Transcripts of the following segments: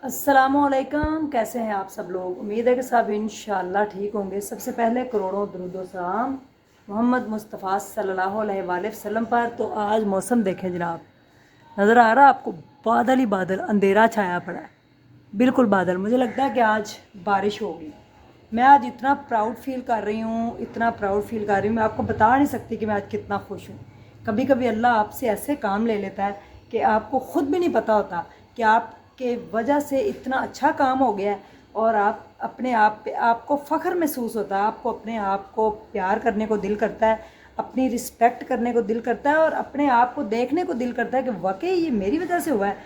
अस्सलामुअलैकुम, कैसे हैं आप सब लोग। उम्मीद है कि सब इंशाअल्लाह ठीक होंगे। सबसे पहले करोड़ों दरूदो सलाम मोहम्मद मुस्तफ़ा सल्लल्लाहु अलैहि वसल्लम पर। तो आज मौसम देखें जनाब, नज़र आ रहा है आपको, बादल ही बादल, अंधेरा छाया पड़ा है, बिल्कुल बादल। मुझे लगता है कि आज बारिश होगी। मैं आज इतना प्राउड फील कर रही हूँ, इतना प्राउड फील कर रही हूँ, मैं आपको बता नहीं सकती कि मैं आज कितना खुश हूँ। कभी कभी अल्लाह आपसे ऐसे काम ले लेता है कि आपको ख़ुद भी नहीं पता होता कि आपके वजह से इतना अच्छा काम हो गया है, और आप अपने आप पे आपको फ़ख्र महसूस होता है, आपको अपने आप को प्यार करने को दिल करता है, अपनी रिस्पेक्ट करने को दिल करता है, और अपने आप को देखने को दिल करता है कि वाकई ये मेरी वजह से हुआ है।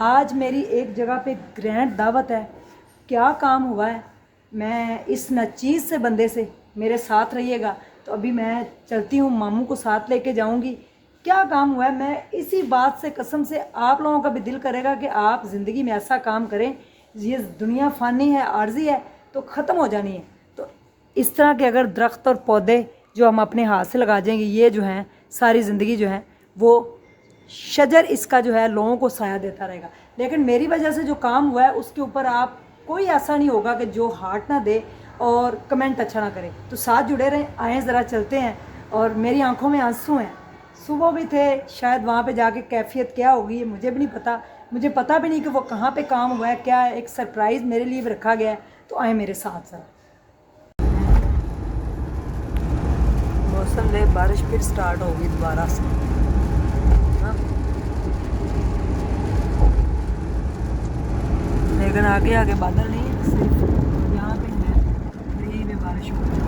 आज मेरी एक जगह पे ग्रैंड दावत है, क्या काम हुआ है। मैं इस नचीज़ से बंदे से, मेरे साथ रहिएगा। तो अभी मैं चलती हूँ, मामू को साथ लेके जाऊँगी। क्या काम हुआ है, मैं इसी बात से कसम से आप लोगों का भी दिल करेगा कि आप ज़िंदगी में ऐसा काम करें। ये दुनिया फ़ानी है, आर्जी है, तो ख़त्म हो जानी है। तो इस तरह के अगर दरख्त और पौधे जो हम अपने हाथ से लगा जाएंगे, ये जो हैं सारी ज़िंदगी जो है वो शजर इसका जो है लोगों को साया देता रहेगा। लेकिन मेरी वजह से जो काम हुआ है उसके ऊपर आप कोई ऐसा नहीं होगा कि जो हार्ट ना दे और कमेंट अच्छा ना करे। तो साथ जुड़े रहें, आए ज़रा चलते हैं। और मेरी आंखों में आंसू हैं, सुबह भी थे, शायद वहाँ पे जाके कैफियत क्या होगी ये मुझे भी नहीं पता। मुझे पता भी नहीं कि वो कहाँ पे काम हुआ है, क्या है, एक सरप्राइज़ मेरे लिए भी रखा गया है। तो आए मेरे साथ साथ। मौसम में बारिश फिर स्टार्ट होगी दोबारा से, हाँ? लेकिन आगे आगे बादल नहीं है, सिर्फ यहाँ पे है, तो यहीं पे बारिश हो रही है।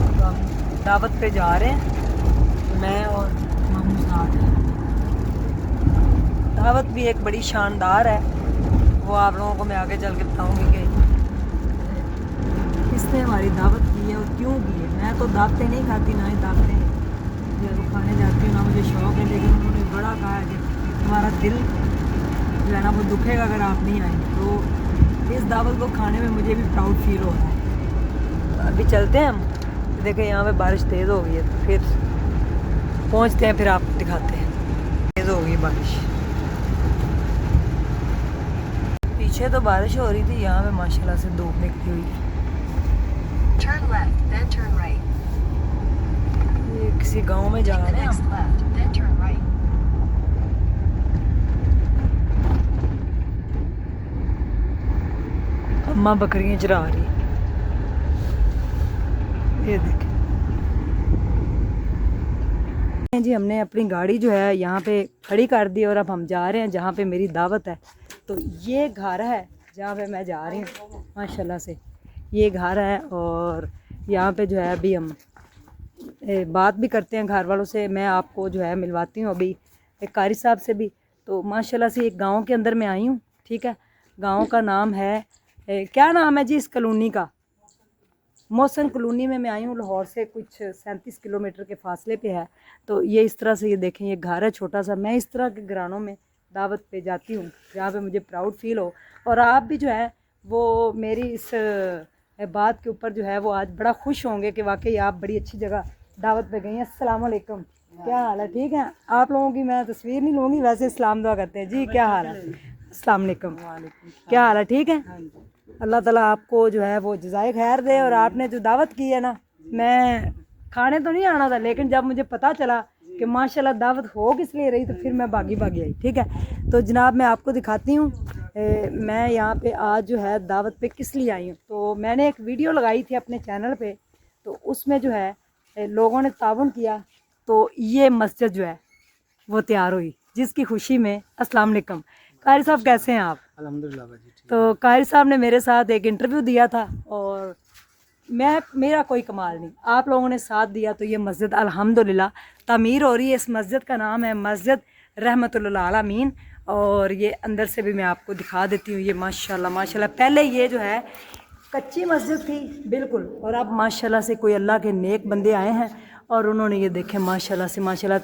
तो हम दावत पे जा रहे हैं, मैं और मामू साथ हैं। दावत भी एक बड़ी शानदार है, वो आप लोगों को मैं आगे चल के बताऊँगी कि किसने हमारी दावत की है और क्यों की है। मैं तो दावतें नहीं खाती, ना ही दावतें जो खाने जाती हूँ, ना मुझे शौक़ है। लेकिन उन्होंने बड़ा कहा है कि हमारा दिल जो है ना वो दुखेगा अगर आप नहीं आएंगे। तो इस दावत को खाने में मुझे भी प्राउड फील हो रहा है। तो अभी चलते हैं हम। देखें यहाँ पे बारिश तेज़ हो गई है, तो फिर पहुँचते हैं, फिर आपको दिखाते हैं। तेज़ हो गई बारिश, पीछे तो बारिश हो रही थी, यहाँ पे माशाल्लाह से धूप निकली हुई है। Turn left, then turn right. ये किसी गांव में जा Take the रहे हैं next हम। left, then turn right. अम्मा बकरियां चरा रही, ये देखें जी। हमने अपनी गाड़ी जो है यहाँ पे खड़ी कर दी और अब हम जा रहे हैं जहाँ पे मेरी दावत है। तो ये घर है जहाँ पे मैं जा रही हूँ, माशाल्लाह से ये घर है। और यहाँ पे जो है अभी हम बात भी करते हैं घर वालों से। मैं आपको जो है मिलवाती हूँ अभी एक कारी साहब से भी। तो माशाल्लाह से एक गांव के अंदर मैं आई हूँ, ठीक है। गांव का नाम है क्या नाम है जी इस कॉलोनी का? मौसन कॉलोनी में मैं आई हूँ। लाहौर से कुछ 37 किलोमीटर के फासले पे है। तो ये इस तरह से, ये देखें, ये घर है छोटा सा। मैं इस तरह के घरानों में दावत पे जाती हूँ जहाँ पे मुझे प्राउड फील हो। और आप भी जो है वो मेरी इस बात के ऊपर जो है वो आज बड़ा खुश होंगे कि वाकई आप बड़ी अच्छी जगह दावत पे गई हैं। अस्सलाम वालेकुम, क्या हाल है? ठीक है। आप लोगों की मैं तस्वीर नहीं लूँगी, वैसे इस्लाम दुआ करते हैं जी। क्या हाल है? अस्सलाम वालेकुम, क्या हाल है? ठीक है। अल्लाह ताला आपको जो है वो जज़ाए खैर दे। और आपने जो दावत की है ना, मैं खाने तो नहीं आना था, लेकिन जब मुझे पता चला कि माशाल्लाह दावत हो किस लिए रही, तो फिर मैं भागी भागी आई, ठीक है। तो जनाब मैं आपको दिखाती हूँ मैं यहाँ पे आज जो है दावत पे किस लिए आई हूँ। तो मैंने एक वीडियो लगाई थी अपने चैनल पे, तो उसमें जो है लोगों ने ताउन किया, तो ये मस्जिद जो है वो तैयार हुई, जिसकी खुशी में अस्सलाम वालेकुम कारी साहब, कैसे हैं आप? अल्हम्दुलिल्लाह भाजी। तो कारी साहब ने मेरे साथ एक इंटरव्यू दिया था, और मेरा कोई कमाल नहीं, आप लोगों ने साथ दिया। तो ये मस्जिद अल्हम्दुलिल्लाह तामीर हो रही है। इस मस्जिद का नाम है मस्जिद रहमतुल्लिल आलमीन। और ये अंदर से भी मैं आपको दिखा देती हूँ। ये माशाल्लाह माशाल्लाह, पहले ये जो है कच्ची मस्जिद थी बिल्कुल, और अब माशाल्लाह से कोई अल्लाह के नेक बंदे आए हैं और उन्होंने ये देखें माशाल्लाह से माशाल्लाह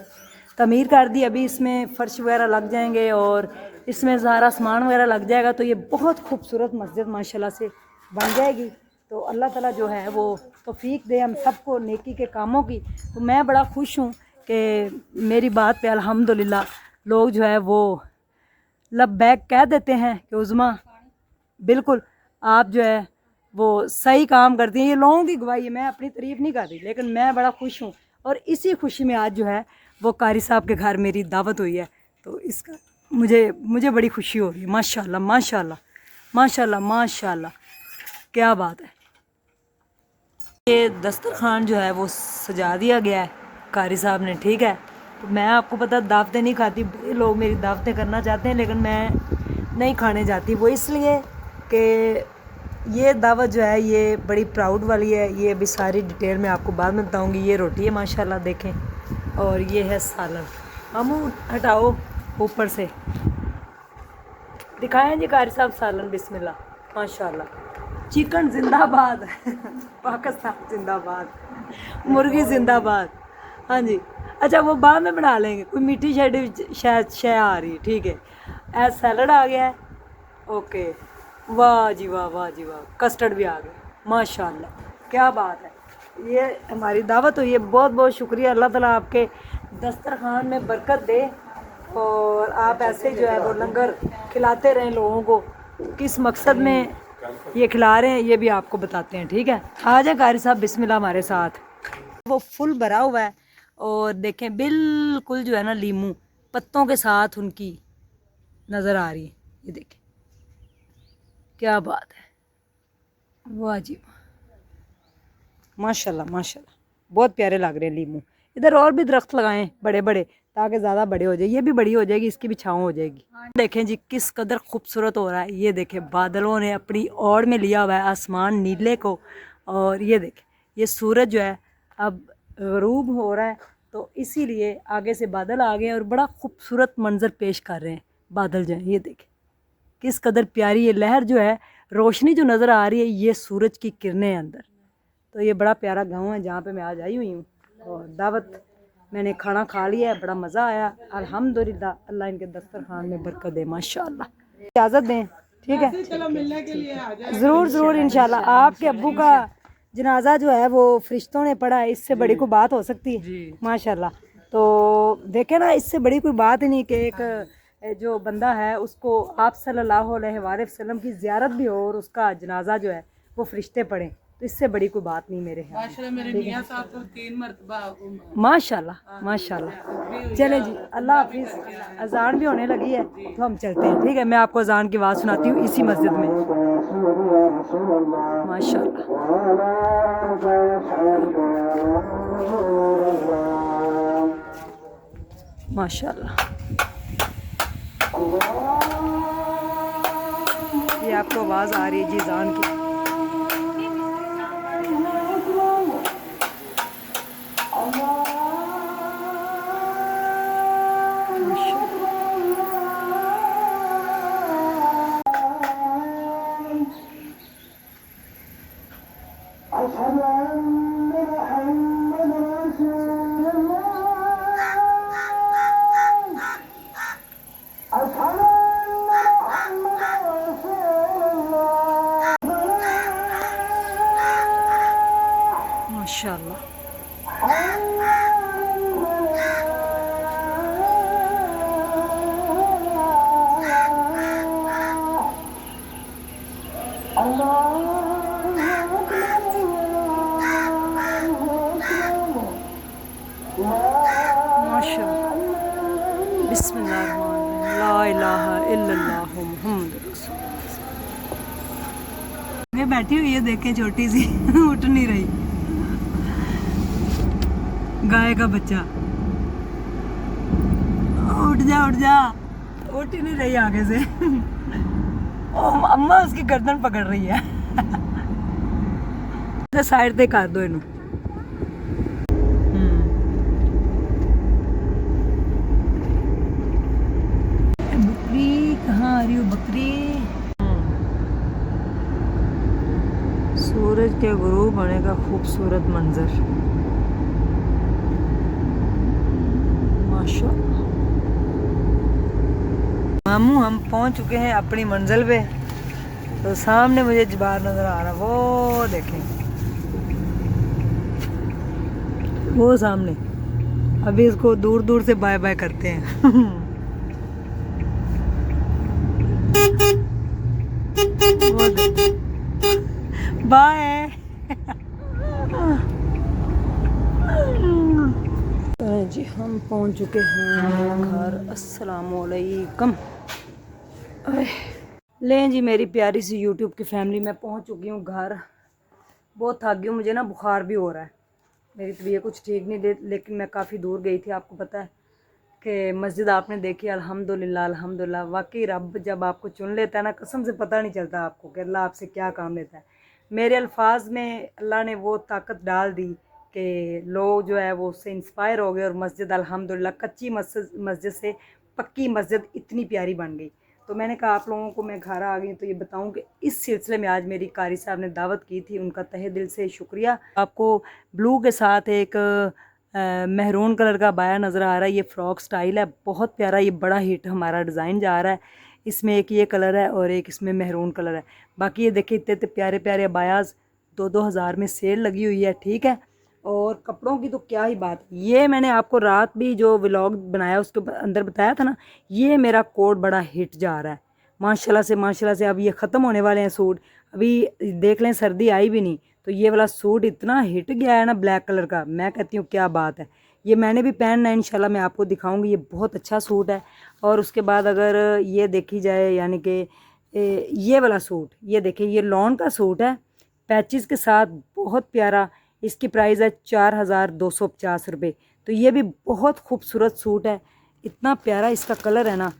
तमीर कर दी। अभी इसमें फ़र्श वगैरह लग जाएंगे और इसमें सारा सामान वगैरह लग जाएगा। तो ये बहुत खूबसूरत मस्जिद माशाल्लाह से बन जाएगी। तो अल्लाह ताला जो है वो तौफीक दे हम सबको नेकी के कामों की। तो मैं बड़ा खुश हूँ कि मेरी बात पे अल्हम्दुलिल्लाह लोग जो है वो लब्बैक कह देते हैं कि उज़मा बिल्कुल आप जो है वो सही काम करती हैं। ये लोगों की गवाही है, मैं अपनी तारीफ़ नहीं कर रही, लेकिन मैं बड़ा खुश हूँ। और इसी खुशी में आज जो है वो कारी साहब के घर मेरी दावत हुई है, तो इसका मुझे बड़ी खुशी हो रही है। माशाल्लाह माशाल्लाह माशाल्लाह माशाल्लाह, क्या बात है। ये दस्तरखान जो है वो सजा दिया गया है कारी साहब ने, ठीक है। तो मैं आपको पता दावतें नहीं खाती, बड़े लोग मेरी दावतें करना चाहते हैं लेकिन मैं नहीं खाने जाती। वो इसलिए कि ये दावत जो है ये बड़ी प्राउड वाली है। ये अभी सारी डिटेल मैं आपको बाद में बताऊंगी। ये रोटी है माशाल्लाह देखें, और ये है सालन। मामू हटाओ ऊपर से, दिखाएं जी कारी साहब सालन। बिस्मिल्लाह माशाल्लाह। चिकन जिंदाबाद पाकिस्तान जिंदाबाद, मुर्गी जिंदाबाद। हाँ जी, अच्छा वो बाद में बना लेंगे, कोई मीठी शायद शय आ रही है, ठीक है। ऐसा सैलड आ गया है, ओके। वाह जी वाह, वाह जी वाह, कस्टर्ड भी आ गया माशाल्लाह, क्या बात है। ये हमारी दावत हुई है, बहुत बहुत शुक्रिया। अल्लाह ताला आपके दस्तरखान में बरकत दे और आप ऐसे जो है वो लंगर खिलाते रहें लोगों को। किस मकसद में ये खिला रहे हैं ये भी आपको बताते हैं, ठीक है। आ जाए कारी साहब बिस्मिल्लाह हमारे साथ। वो फुल भरा हुआ है और देखें बिल्कुल जो है ना लीमू पत्तों के साथ उनकी नज़र आ रही है। ये देखें क्या बात है, वाह जी माशाल्लाह माशाल्लाह, बहुत प्यारे लग रहे हैं लीमू। इधर और भी दरख्त लगाएं बड़े बड़े ताकि ज़्यादा बड़े हो जाए। ये भी बड़ी हो जाएगी, इसकी भी छाँव हो जाएगी। देखें जी किस कदर खूबसूरत हो रहा है। ये देखें बादलों ने अपनी ओर में लिया हुआ है आसमान नीले को, और ये देखें ये सूरज जो है अब ग़रूब हो रहा है, तो इसीलिए आगे से बादल आ गए और बड़ा खूबसूरत मंजर पेश कर रहे हैं बादल जो है। ये देखें किस कदर प्यारी ये लहर जो है, रोशनी जो नज़र आ रही है ये सूरज की किरणें अंदर। तो ये बड़ा प्यारा गांव है जहाँ पे मैं आज आई हुई हूँ, और दावत मैंने खाना खा लिया है, बड़ा मज़ा आया अल्हम्दुलिल्लाह। अल्लाह इनके दस्तरखान में बरकत दे माशाल्लाह। इजाज़त दें, ठीक है। चलो मिलने के लिए आ जाए, ज़रूर ज़रूर इंशाल्लाह। आपके अब्बू का जनाजा जो है वो फरिश्तों ने पढ़ा है, इससे बड़ी कोई बात हो सकती है माशाल्लाह। तो देखे ना, इससे बड़ी कोई बात ही नहीं कि एक जो बंदा है उसको आप सल्लल्लाहु अलैहि वसल्लम की ज़ियारत भी हो और उसका जनाजा जो है वो फरिश्ते पढ़ें, तो इससे बड़ी कोई बात नहीं मेरे यहाँ। माशाल्लाह माशाल्लाह। चले जी, अल्लाह हाफिज़। अजान भी होने लगी है तो हम चलते हैं, ठीक है। मैं आपको अजान की आवाज़ सुनाती हूँ इसी मस्जिद में। माशाल्लाह माशाल्लाह। ये आपको आवाज़ आ रही है जी अजान की। माशाल्लाह माशाल्लाह। बिस्मिल्लाह ला इलाहा इल्लल्लाह मुहम्मद रसूलुल्लाह। मैं बैठी हुई है देखें, छोटी सी उठ नहीं रही, गाय का बच्चा। उठ जा उठ जा, उठ ही नहीं रही आगे से। ओ अम्मा उसकी गर्दन पकड़ रही है। साइड पे कर दो इन्हों। बकरी कहाँ आ रही हो बकरी। सूरज के गुरूब होने का खूबसूरत मंजर माशाल्लाह। मामू हम पहुंच चुके हैं अपनी मंजिल पे, तो सामने मुझे जबार नजर आ रहा, वो देखें वो सामने अभी इसको दूर दूर से बाय बाय करते हैं। बाय। जी हम पहुंच चुके हैं घर। अस्सलामुअलैकुम। लें जी मेरी प्यारी सी यूट्यूब की फैमिली, मैं पहुंच चुकी हूँ घर। बहुत थक गई हूँ, मुझे ना बुखार भी हो रहा है, मेरी तबीयत कुछ ठीक नहीं दे, लेकिन मैं काफ़ी दूर गई थी। आपको पता है कि मस्जिद आपने देखी, अल्हम्दुलिल्लाह अल्हम्दुलिल्लाह। वाकई रब जब आपको चुन लेता है ना, कसम से पता नहीं चलता आपको कि अल्लाह आपसे क्या काम लेता है। मेरे अल्फाज में अल्लाह ने वो ताकत डाल दी कि लोग जो है वो उससे इंस्पायर हो गए और मस्जिद अल्हम्दुलिल्लाह कच्ची मस्जिद से पक्की मस्जिद इतनी प्यारी बन गई। तो मैंने कहा आप लोगों को मैं घर आ गई तो ये बताऊं कि इस सिलसिले में आज मेरी कारी साहब ने दावत की थी, उनका तहे दिल से शुक्रिया। आपको ब्लू के साथ एक मेहरून कलर का बाया नज़र आ रहा है, ये फ़्रॉक स्टाइल है, बहुत प्यारा, ये बड़ा हिट हमारा डिज़ाइन जा रहा है। इसमें एक ये कलर है और एक इसमें मेहरून कलर है। बाकी ये देखिए इतने इतने प्यारे प्यारे बायाज 2-2 हज़ार में सेल लगी हुई है, ठीक है। और कपड़ों की तो क्या ही बात, ये मैंने आपको रात भी जो व्लॉग बनाया उसके अंदर बताया था ना, ये मेरा कोट बड़ा हिट जा रहा है माशाल्लाह से। अब ये ख़त्म होने वाले हैं सूट, अभी देख लें सर्दी आई भी नहीं तो ये वाला सूट इतना हिट गया है ना ब्लैक कलर का, मैं कहती हूँ क्या बात है। ये मैंने भी पहनना है इंशाल्लाह, मैं आपको दिखाऊंगी, ये बहुत अच्छा सूट है। और उसके बाद अगर ये देखी जाए यानी कि ये वाला सूट, ये देखिए ये लॉन का सूट है पैचिस के साथ, बहुत प्यारा। इसकी प्राइस है 4250 रुपये। तो ये भी बहुत खूबसूरत सूट है, इतना प्यारा इसका कलर है ना,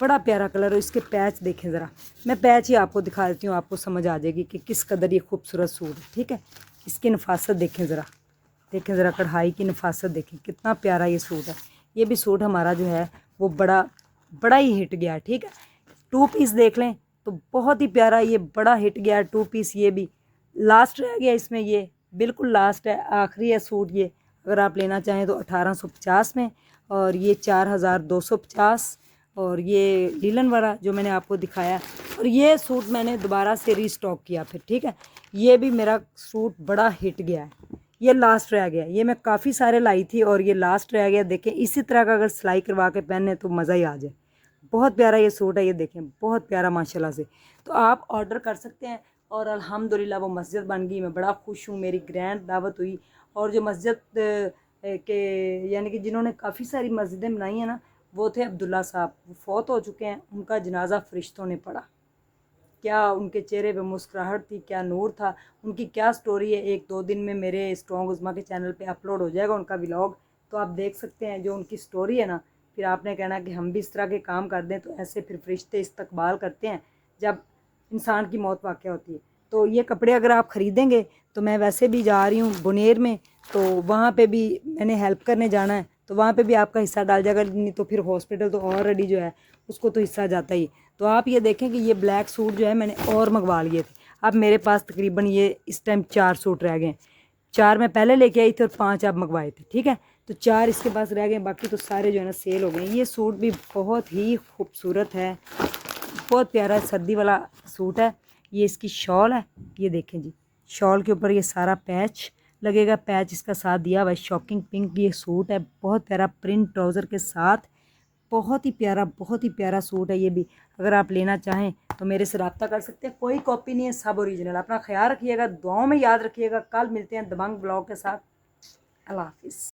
बड़ा प्यारा कलर है। इसके पैच देखें ज़रा, मैं पैच ही आपको दिखा देती हूँ, आपको समझ आ जाएगी कि किस कदर ये खूबसूरत सूट है, ठीक है। इसकी नफासत देखें ज़रा, देखें ज़रा कढ़ाई की नफासत देखें, कितना प्यारा ये सूट है। ये भी सूट हमारा जो है वो बड़ा ही हिट गया, ठीक है। 2 पीस देख लें तो बहुत ही प्यारा, ये बड़ा हिट गया 2 पीस। ये भी लास्ट रह गया इसमें, ये बिल्कुल लास्ट है, आखिरी है सूट ये। अगर आप लेना चाहें तो 1850 में, और ये 4250। और ये लीलन वाला जो मैंने आपको दिखाया, और ये सूट मैंने दोबारा से रीस्टॉक किया फिर, ठीक है। ये भी मेरा सूट बड़ा हिट गया है, ये लास्ट रह गया। ये मैं काफ़ी सारे लाई थी और ये लास्ट रह गया। देखें इसी तरह का अगर सिलाई करवा के पहने तो मज़ा ही आ जाए। बहुत प्यारा ये सूट है, ये देखें बहुत प्यारा माशाल्लाह से। तो आप ऑर्डर कर सकते हैं। और अल्हम्दुलिल्लाह वो मस्जिद बन गई, मैं बड़ा खुश हूँ, मेरी ग्रैंड दावत हुई। और जो मस्जिद के यानी कि जिन्होंने काफ़ी सारी मस्जिदें बनाई हैं ना, वो थे अब्दुल्ला साहब, वो फौत हो चुके हैं। उनका जनाजा फरिश्तों ने पढ़ा, क्या उनके चेहरे पे मुस्कुराहट थी, क्या नूर था, उनकी क्या स्टोरी है। 1-2 दिन में मेरे स्ट्रॉन्ग उज़मा के चैनल पे अपलोड हो जाएगा उनका व्लॉग, तो आप देख सकते हैं जो उनकी स्टोरी है ना। फिर आपने कहना कि हम भी इस तरह के काम कर दें, तो ऐसे फिर फरिश्ते इस्तकबाल करते हैं जब इंसान की मौत वाक़या होती है। तो ये कपड़े अगर आप ख़रीदेंगे, तो मैं वैसे भी जा रही हूँ बुनेर में, तो वहाँ पे भी मैंने हेल्प करने जाना है, तो वहाँ पे भी आपका हिस्सा डाल जाएगा। नहीं तो फिर हॉस्पिटल तो ऑलरेडी जो है उसको तो हिस्सा जाता ही। तो आप ये देखें कि ये ब्लैक सूट जो है मैंने और मंगवा लिए थे। अब मेरे पास तकरीबन ये इस टाइम 4 सूट रह गए हैं। 4 मैं पहले लेके आई थी और 5 आप मंगवाए थे, ठीक है। तो 4 इसके पास रह गए, बाकी तो सारे जो है ना सेल हो गए। ये सूट भी बहुत ही खूबसूरत है, बहुत प्यारा सर्दी वाला सूट है। ये इसकी शॉल है, ये देखें जी, शॉल के ऊपर ये सारा पैच लगेगा, पैच इसका साथ दिया हुआ है। शॉकिंग पिंक ये सूट है, बहुत प्यारा प्रिंट ट्राउज़र के साथ, बहुत ही प्यारा सूट है ये भी। अगर आप लेना चाहें तो मेरे से रब्ता कर सकते हैं, कोई कॉपी नहीं है, सब ओरिजिनल। अपना ख्याल रखिएगा, दुआओं में याद रखिएगा। कल मिलते हैं दबंग ब्लॉग के साथ। अल्लाह हाफिज़।